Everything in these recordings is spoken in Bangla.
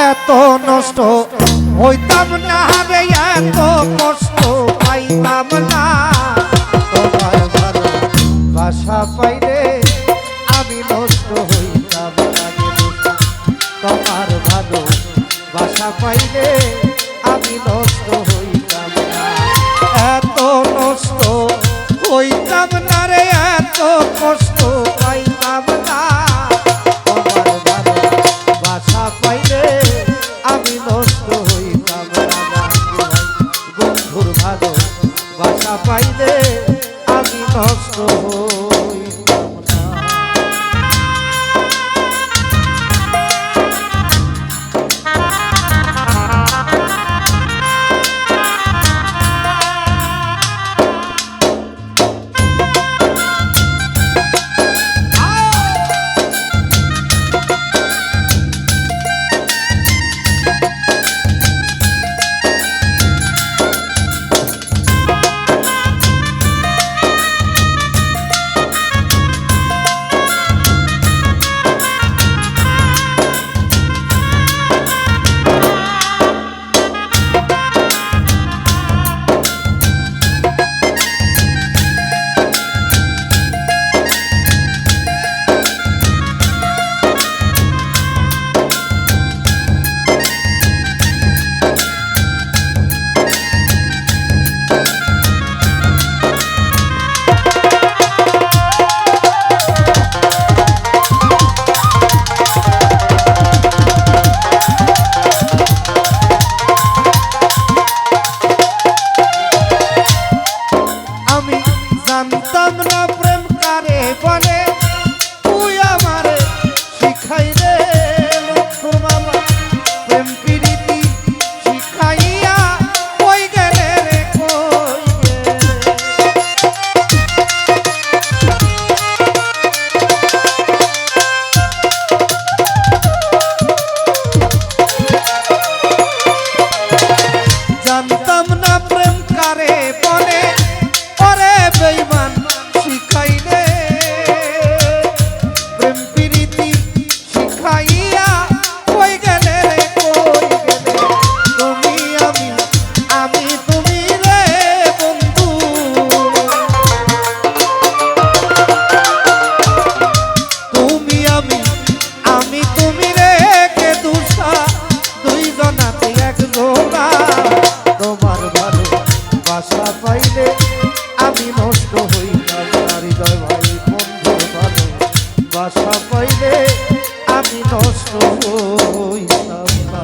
এত নষ্ট হইতাম না রে, এত কষ্ট পাইতাম না। তোমার ভালো বাসা পাইলে আমি নষ্ট হইতাম না রে দোষা। তোমার ভালো বাসা পাইলে আমি নষ্ট হইতাম না। এত নষ্ট হইতাম না রে, এত কষ্ট পাইতাম না। তোমার ভালো বাসা পাইলে আমি নষ্ট হইতাম না। বন্ধুর ভালো বাসা পাইলে আমি নষ্ট হইতাম না। জানতাম না প্রেম কারে বলে, তুই আমারে শিখাই রে লক্ষ্মণ মামা। প্রেম প্রীতি শিখাইয়া কই গেলে রে, কই গেলে। জানতাম না প্রেম কারে বলে, ওরে বেঈমান শিখাইলে প্রেম প্রীতি শিখাইয়া কই গেলে রে, কই গেলে। তুমি আমি, আমি তুমি রে বন্ধু। তুমি আমি, আমি তুমি রে কে দুসা, দুইজনাতে একজনা। তোমার ভালো বাসা পাইলে আমি নষ্ট হইতাম না হৃদয় ভাই। বন্ধুর ভালো বাসা পাইলে আমি নষ্ট হইতাম না।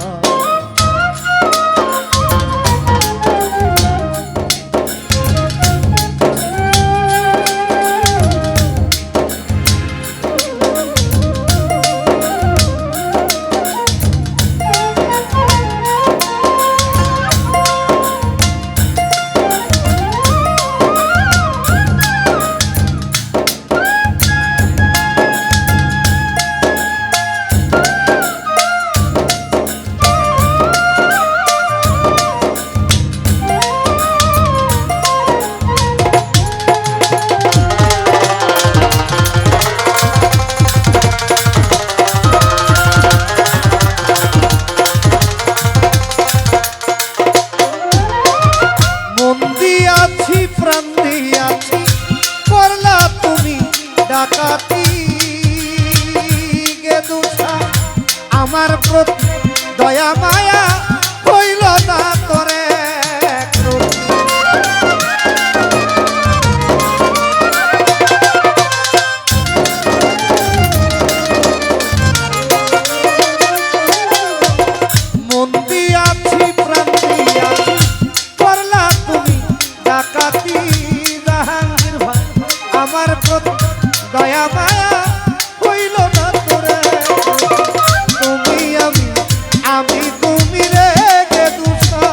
প্রাণ দিয়াছি করলা তুমি ডাকাতি গে দুসা। আমার প্রতি দয়া মায়া হইল না তোরে। মন দিয়াছি প্রাণ দিয়াছি করলা তুমি ডাকাতি জাহাঙ্গীর ভাই। আমার প্রতি দয়া মায়া হইল না তোরে। তুমি আমি, আমি তুমি রে গে দুসা।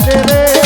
রে